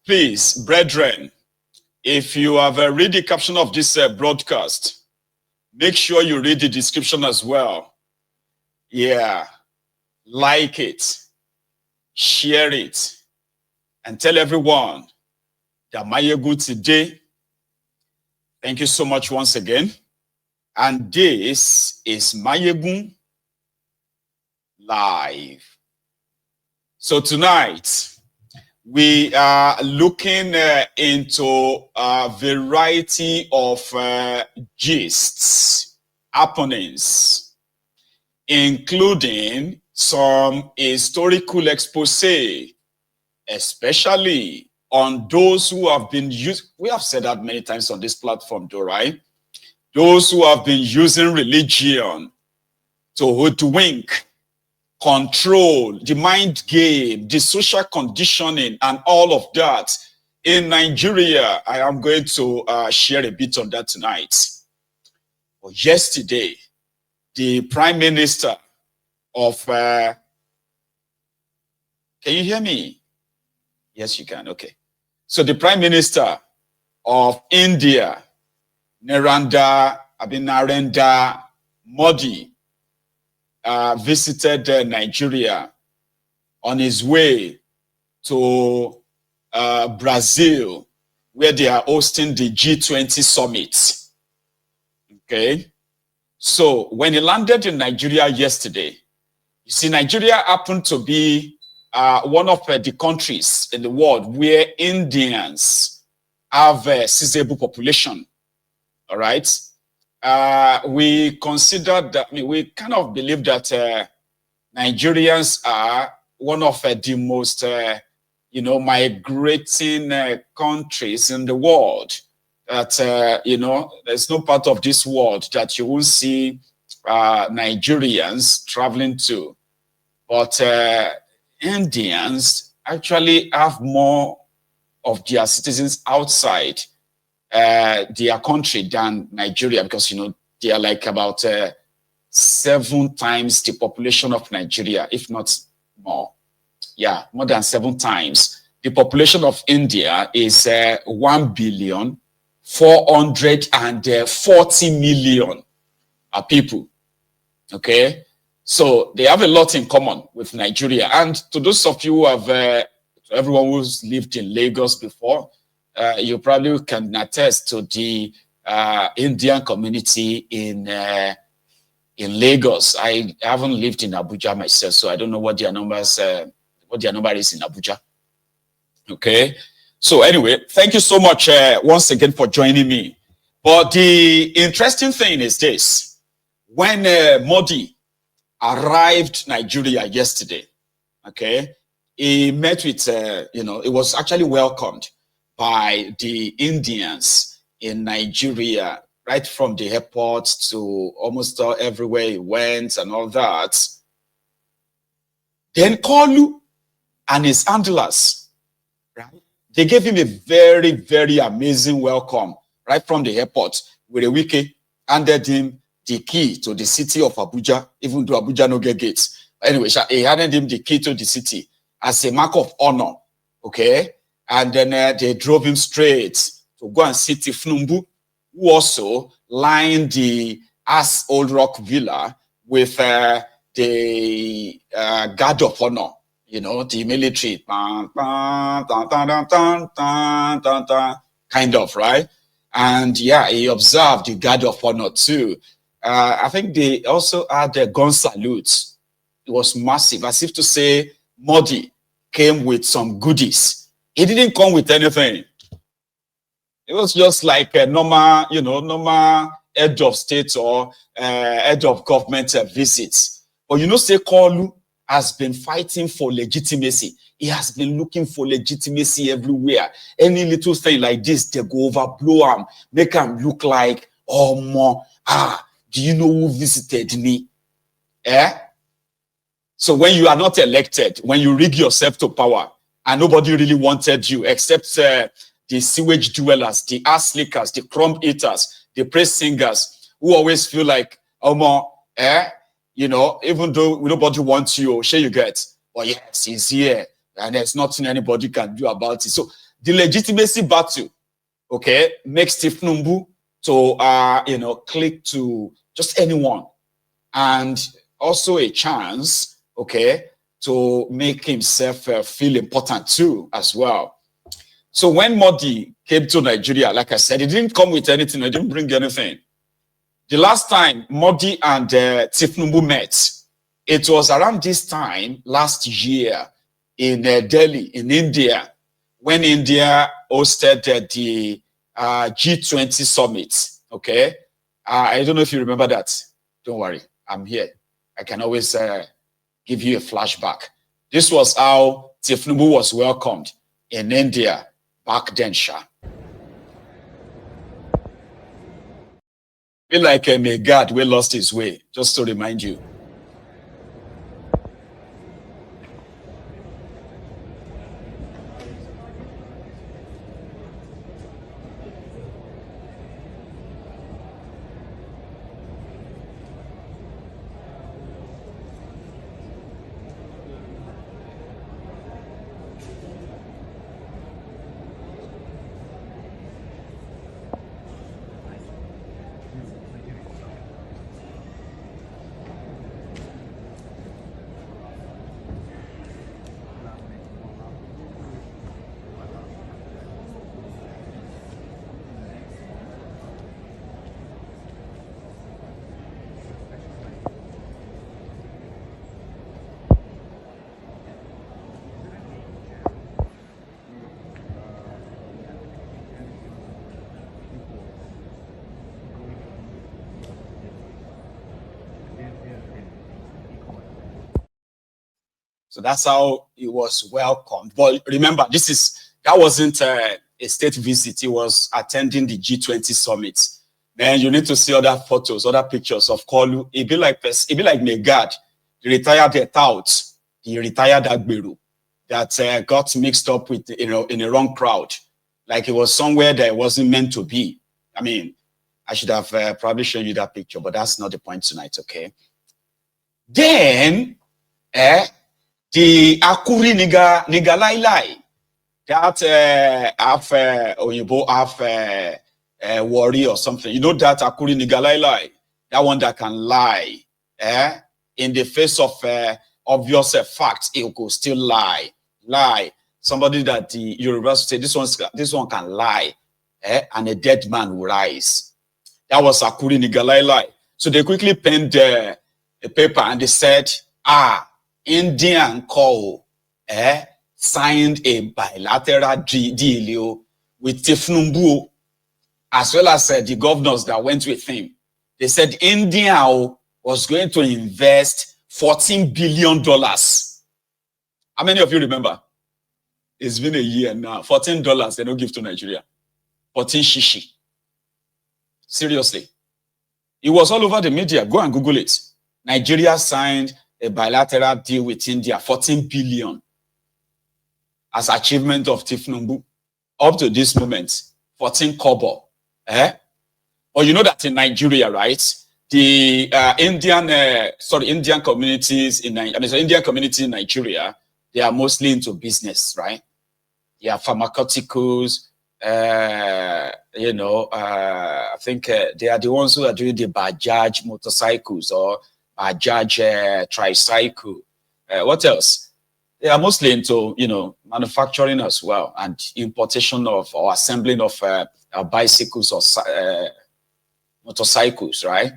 Please, brethren, if you have read the caption of this broadcast, make sure you read the description as well. Yeah, like it, share it, and tell everyone that Mayegun today. Thank you so much once again. And this is Mayegun Live. So tonight, we are looking into a variety of gists, happenings, including some historical expose, especially on those who have been used. We have said that many times on this platform, though, right? Those who have been using religion to hoodwink, control, the mind game, the social conditioning, and all of that in Nigeria. I am going to share a bit on that tonight. Well, yesterday, the Prime Minister of, can you hear me? Yes, you can. Okay. So the Prime Minister of India, Narendra Modi, visited Nigeria on his way to Brazil, where they are hosting the G20 summit. Okay. So when he landed in Nigeria yesterday, you see, Nigeria happened to be one of the countries in the world where Indians have a sizable population. All right. We consider that, we kind of believe that Nigerians are one of the most, migrating countries in the world. That, there's no part of this world that you won't see Nigerians traveling to. But Indians actually have more of their citizens outside their country than Nigeria, because they are like about 7 times the population of Nigeria, if not more. Yeah, more than 7 times. The population of India is 1,440,000,000 people. Okay, so they have a lot in common with Nigeria. And to those of you who have, everyone who's lived in Lagos before, you probably can attest to the Indian community in Lagos. I haven't lived in Abuja myself, so I don't know what their numbers, what their number is in Abuja. Okay, so anyway, thank you so much once again for joining me. But the interesting thing is this: when Mordi arrived Nigeria yesterday, okay, he met with, it was actually welcomed by the Indians in Nigeria, right from the airport to almost everywhere he went and all that. Then Koolu and his handlers, right? They gave him a very, very amazing welcome right from the airport, with a wiki handed him the key to the city of Abuja, even though Abuja no get gates. Anyway, he handed him the key to the city as a mark of honor, okay? And then they drove him straight to go and see Tifnumbu, who also lined the Old Rock Villa with the guard of honor, the military, kind of, right? And yeah, he observed the guard of honor too. I think they also had the gun salutes. It was massive, as if to say Mordi came with some goodies. He didn't come with anything. It was just like a normal, normal head of state or head of government visits. But say Koolu has been fighting for legitimacy. He has been looking for legitimacy everywhere. Any little thing like this, they go overblow him, make him look like, oh, more. Do you know who visited me? So when you are not elected, when you rig yourself to power, and nobody really wanted you except the sewage dwellers, the ass lickers, the crumb eaters, the praise singers, who always feel like, even though nobody wants you, sure you get, oh yes, he's here, and there's nothing anybody can do about it. So the legitimacy battle, okay, makes Tifnumbu to, click to just anyone. And also a chance, okay, to make himself feel important too, as well. So when Mordi came to Nigeria, like I said, he didn't come with anything. He didn't bring anything. The last time Mordi and Tifnumbu met, it was around this time last year in Delhi, in India, when India hosted the G20 summit. Okay, I don't know if you remember that. Don't worry, I'm here. I can always give you a flashback. This was how Tifnumbu was welcomed in India back then, Sha. Be like a Megad who lost his way, just to remind you. So that's how he was welcomed. But remember, that wasn't a state visit. He was attending the G20 summit. Then you need to see other photos, other pictures of Koolu. It'd be like Megad, the retired tout, the retired Agberu that got mixed up with in a wrong crowd, like it was somewhere that it wasn't meant to be. I mean, I should have probably shown you that picture, but that's not the point tonight. Okay. Then, the Akuri Niga Lai Lai, that half worry or something. You know that Akuri Niga Lai Lai, that one that can lie, in the face of obvious facts, it could still lie. Somebody that the university say this one can lie, and a dead man will rise. That was Akuri Niga Lai Lai. So they quickly penned a paper and they said, Indian Koolu signed a bilateral deal with Tifnumbu, as well as the governors that went with him. They said India was going to invest $14 billion. How many of you remember? It's been a year now. $14 they don't give to Nigeria. 14 shishi. Seriously. It was all over the media. Go and Google it. Nigeria signed a bilateral deal with India, 14 billion as achievement of Tifnumbu. Up to this moment, 14 kobo. Or you know that in Nigeria, right? The Indian communities Indian community in Nigeria, they are mostly into business, right? They are pharmaceuticals. I think they are the ones who are doing the Bajaj motorcycles or Bajaj tricycle. What else? They are mostly into, manufacturing as well, and importation of or assembling of bicycles or motorcycles, right?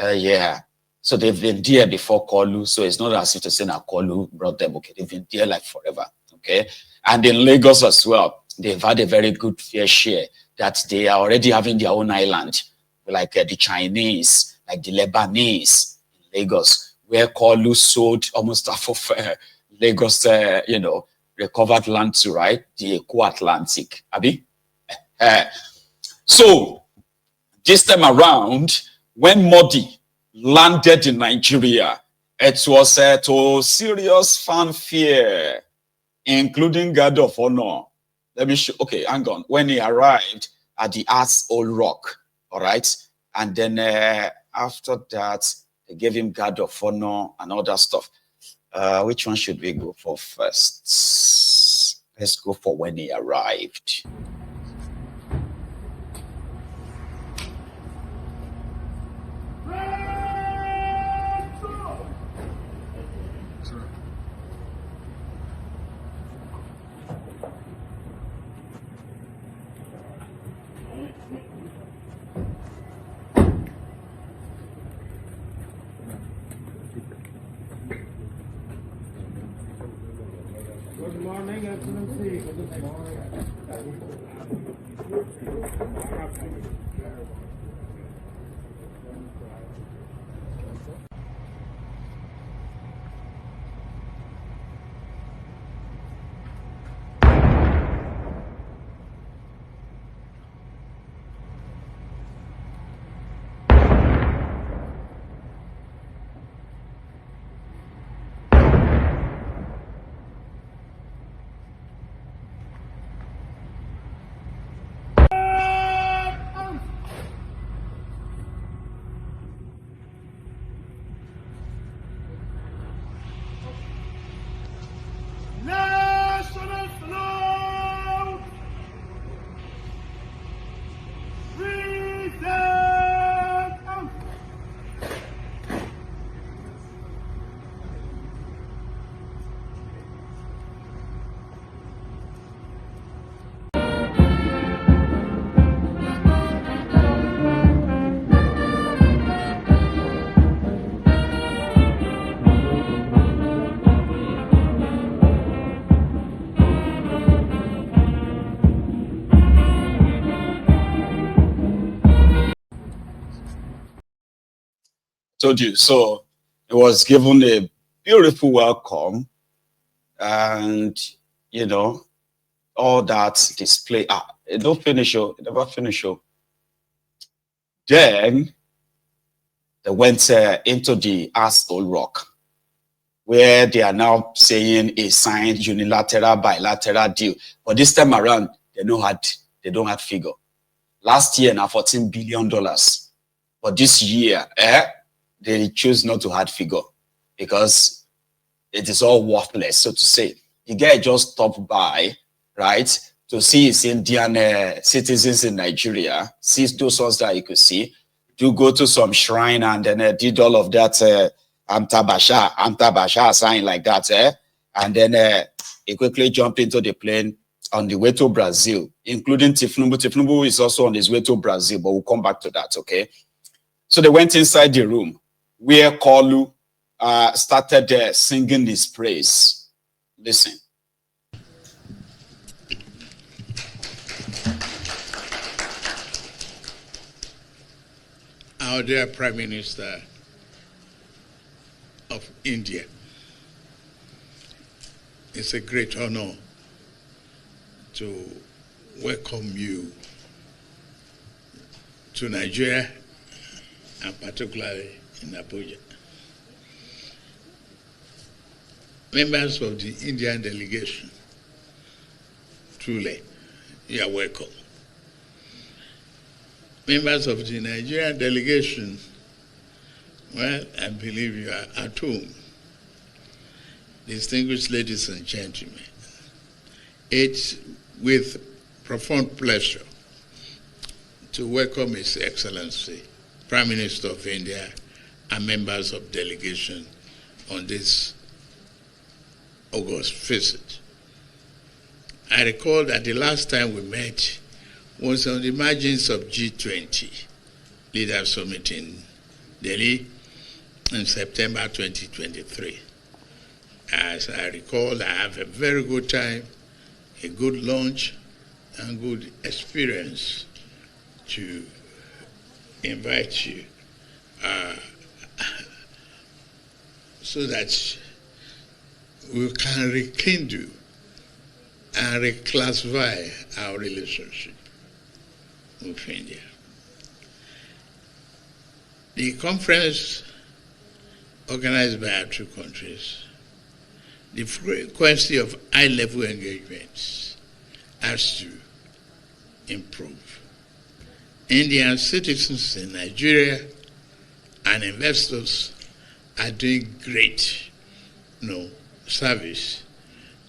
Yeah. So they've been there before Koolu. So it's not as if to say now Koolu brought them. Okay, they've been there like forever. Okay. And in Lagos as well, they've had a very good fair share that they are already having their own island, like the Chinese, like the Lebanese in Lagos, where Koolu sold almost half of Lagos, recovered land to, right? The Eco-Atlantic. Abi? So this time around, when Mordi landed in Nigeria, it was to serious fanfare, including guard of honor. Let me show. Okay, hang on. When he arrived at the Old Rock, all right, and then after that, they gave him guard of honor and all that stuff. Which one should we go for first? Let's go for when he arrived. Good morning, Excellency. Good morning. National salute! Freedom! Told you. So he was given a beautiful welcome, and you know, all that display. It don't finish, it never finish. Then they went into the Asshole Rock, where they are now saying a signed unilateral bilateral deal. But this time around, they don't have figure. Last year now $14 billion. But this year, they choose not to have figure because it is all worthless, so to say. The guy just stopped by, right, to see his Indian citizens in Nigeria, see those ones that you could see, to go to some shrine and then did all of that Amtabasha sign like that, and then he quickly jumped into the plane on the way to Brazil, including Tifnumbu. Tifnumbu is also on his way to Brazil, but we'll come back to that, okay? So they went inside the room where Koolu started singing his praise. Listen. Our dear Prime Minister of India, it's a great honor to welcome you to Nigeria, and particularly in Abuja. Members of the Indian delegation, truly, you are welcome. Members of the Nigerian delegation, well, I believe you are at home. Distinguished ladies and gentlemen, it's with profound pleasure to welcome His Excellency, Prime Minister of India, and members of delegation on this August visit. I recall that the last time we met was on the margins of G20 Leader Summit in Delhi in September 2023. As I recall, I have a very good time, a good lunch, and good experience to invite you so that we can rekindle and reclassify our relationship with India. The conference organized by our two countries, the frequency of high-level engagements has to improve. Indian citizens in Nigeria and investors are doing great service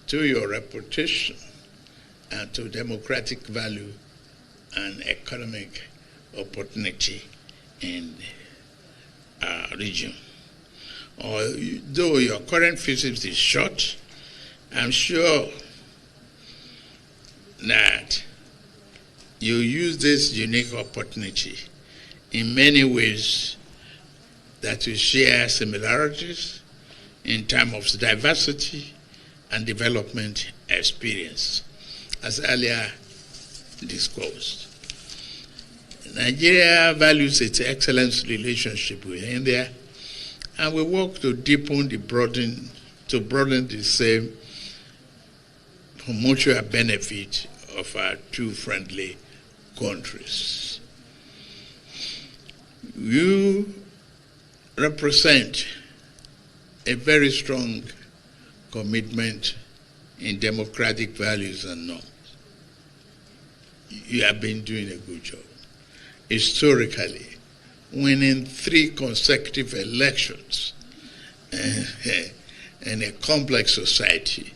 to your reputation to democratic value and economic opportunity in our region. Though your current visit is short, I'm sure that you use this unique opportunity in many ways that we share similarities in terms of diversity and development experience, as earlier disclosed. Nigeria values its excellent relationship with India, and we work to deepen broaden the same for mutual benefit of our two friendly countries. You represent a very strong commitment in democratic values and norms. You have been doing a good job. Historically, winning 3 consecutive elections in a complex society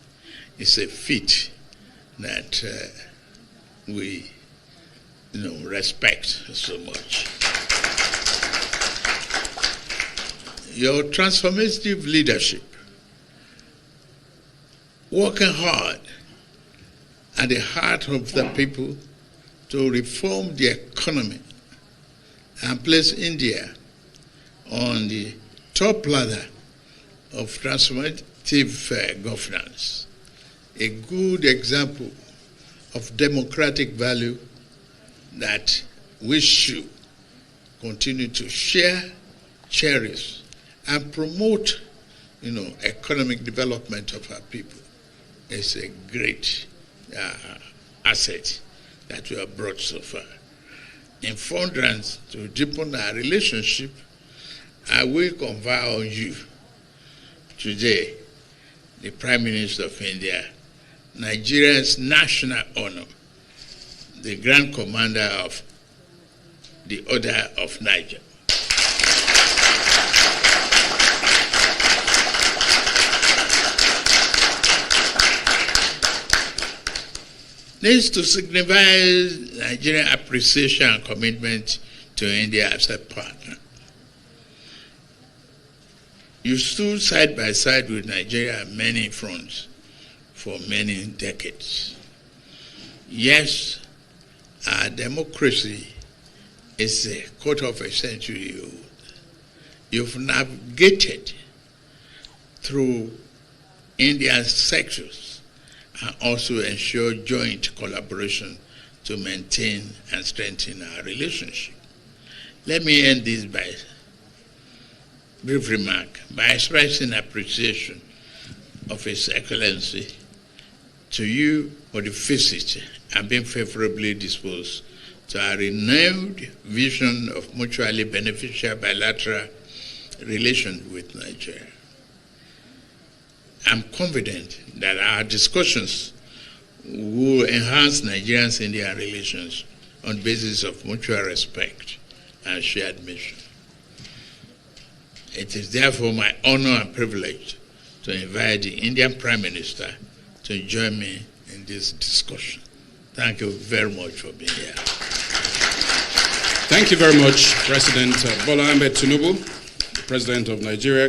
is a feat that we respect so much. Your transformative leadership, working hard at the heart of the people to reform the economy and place India on the top ladder of transformative governance, a good example of democratic value that we should continue to share, cherish, and promote, economic development of our people. It's a great asset that we have brought so far. In furtherance to deepen our relationship, I will confer on you today the Prime Minister of India, Nigeria's national honor, the Grand Commander of the Order of Niger. This to signify Nigerian appreciation and commitment to India as a partner. You stood side by side with Nigeria on many fronts for many decades. Yes, our democracy is a quarter of a century old. You've navigated through Indian sectors and also ensure joint collaboration to maintain and strengthen our relationship. Let me end this by brief remark by expressing appreciation of His Excellency to you for the visit and being favorably disposed to our renewed vision of mutually beneficial bilateral relations with Nigeria. I'm confident that our discussions will enhance Nigeria's Indian relations on the basis of mutual respect and shared mission. It is therefore my honor and privilege to invite the Indian Prime Minister to join me in this discussion. Thank you very much for being here. Thank you very much, President Bola Ahmed Tinubu, President of Nigeria.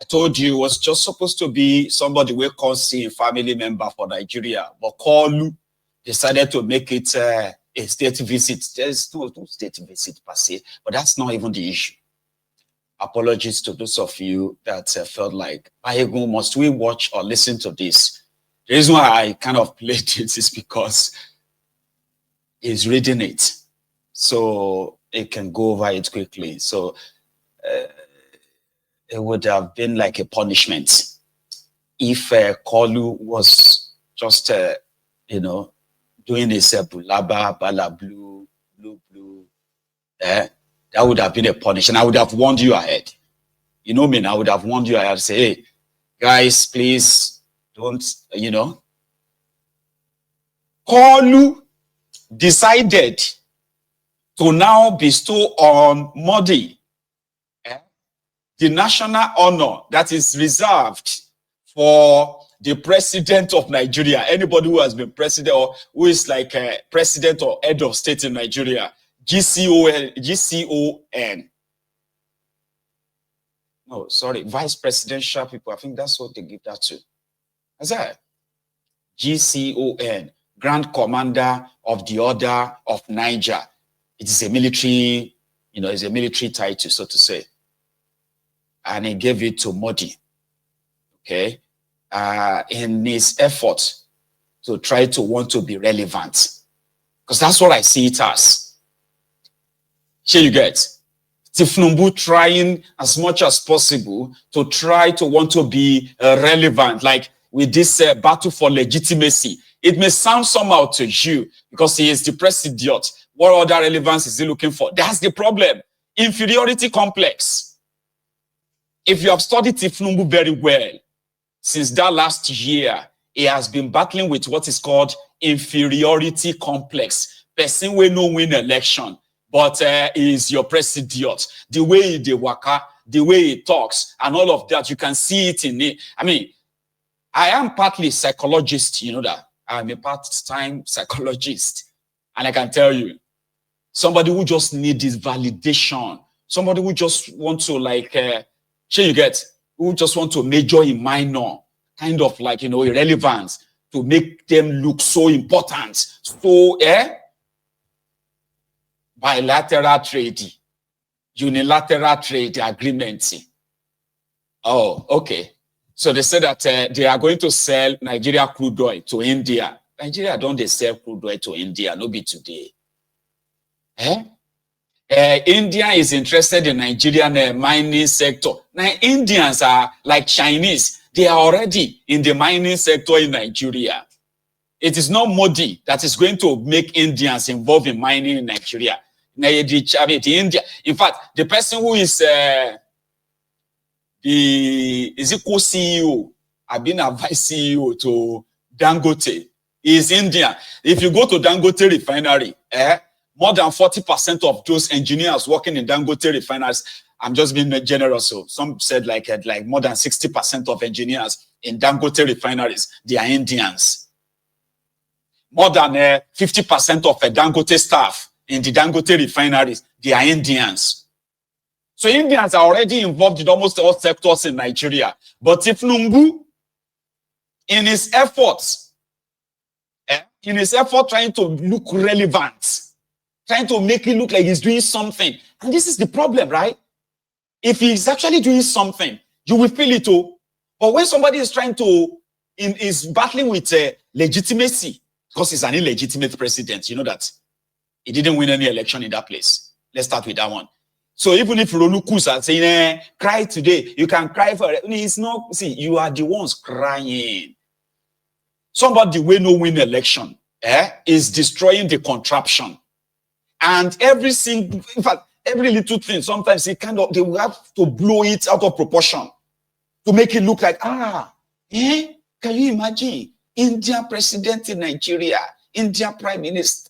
I told you it was just supposed to be somebody we can't see a family member for Nigeria, but Koolu decided to make it a state visit. There's no state visit per se, but that's not even the issue. Apologies to those of you that felt like, must we watch or listen to this? The reason why I kind of played it is because he's reading it, so it can go over it quickly. So it would have been like a punishment if Koolu was just, doing this bulaba, bala, blue. That would have been a punishment. I would have warned you ahead. You know me, I would have warned you ahead. Say, hey, guys, please don't, Koolu decided to now bestow on Mordi the national honor that is reserved for the president of Nigeria, anybody who has been president or who is like a president or head of state in Nigeria, GCON. No, sorry, vice presidential people. I think that's what they give that to. That's it. GCON, Grand Commander of the Order of Niger. It is a military, it's a military title, so to say. And he gave it to Mordi, okay, in his effort to try to want to be relevant. Because that's what I see it as. Here you get. Tifnumbu trying as much as possible to try to want to be relevant, like with this battle for legitimacy. It may sound somehow to you because he is the president. What other relevance is he looking for? That's the problem. Inferiority complex. If you have studied Tifnumbu very well, since that last year, he has been battling with what is called inferiority complex. Person will no win election, but he is your president. The way he waka, the way he talks, and all of that, you can see it in it. I mean, I am partly psychologist, you know that. I'm a part-time psychologist. And I can tell you, somebody who just needs this validation, somebody who just want to like, who just want to major in minor, kind of like, irrelevance, to make them look so important. So, bilateral trade, unilateral trade agreement. Oh, okay. So they said that they are going to sell Nigeria crude oil to India. Nigeria don't they sell crude oil to India? No be today. India is interested in Nigerian mining sector. Now, Indians are like Chinese. They are already in the mining sector in Nigeria. It is not Mordi that is going to make Indians involved in mining in Nigeria. India. In fact, the person who is the co-CEO, I've been a vice CEO to Dangote, is Indian. If you go to Dangote refinery, more than 40% of those engineers working in Dangote refineries, I'm just being generous, so some said like more than 60% of engineers in Dangote refineries, they are Indians. More than 50% of Dangote staff in the Dangote refineries, they are Indians. So Indians are already involved in almost all sectors in Nigeria. But Tifnumbu, in his efforts trying to look relevant, trying to make it look like he's doing something. And this is the problem, right? If he's actually doing something, you will feel it too. But when somebody is trying to, is battling with legitimacy, because he's an illegitimate president, you know that. He didn't win any election in that place. Let's start with that one. So even if Rolukus are saying, cry today, you can cry for it. It's not, see, you are the ones crying. Somebody will no win election is destroying the contraption. And every single, in fact, every little thing, sometimes they will have to blow it out of proportion to make it look like, can you imagine? Indian president in Nigeria, Indian prime minister.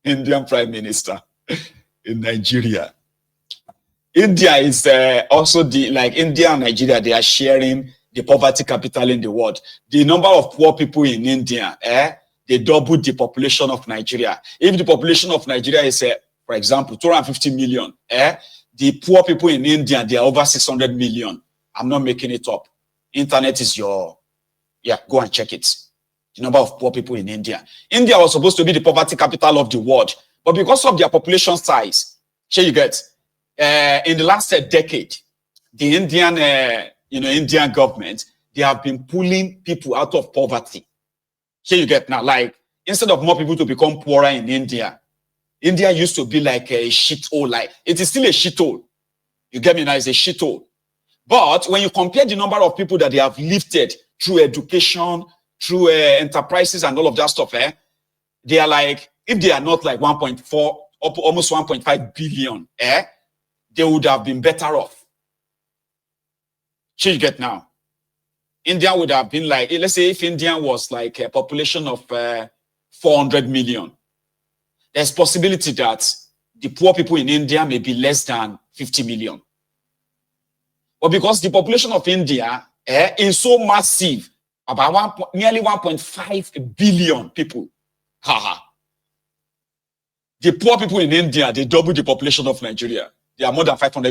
Indian prime minister in Nigeria. India is also India and Nigeria, they are sharing the poverty capital in the world. The number of poor people in India, they doubled the population of Nigeria. If the population of Nigeria is, for example, 250 million, the poor people in India, they are over 600 million. I'm not making it up. Internet is go and check it. The number of poor people in India. India was supposed to be the poverty capital of the world, but because of their population size, here you get, in the last decade, the Indian government, they have been pulling people out of poverty. Here you get now, like, instead of more people to become poorer in India, India used to be like a shithole. Like, it is still a shithole. You get me now? It's a shithole. But when you compare the number of people that they have lifted through education, through enterprises and all of that stuff, they are like, if they are not like 1.4, up almost 1.5 billion, they would have been better off. You get now. India would have been like, let's say if India was like a population of 400 million, there's possibility that the poor people in India may be less than 50 million. But because the population of India is so massive, about nearly 1.5 billion people. The poor people in India, they double the population of Nigeria. They are more than 500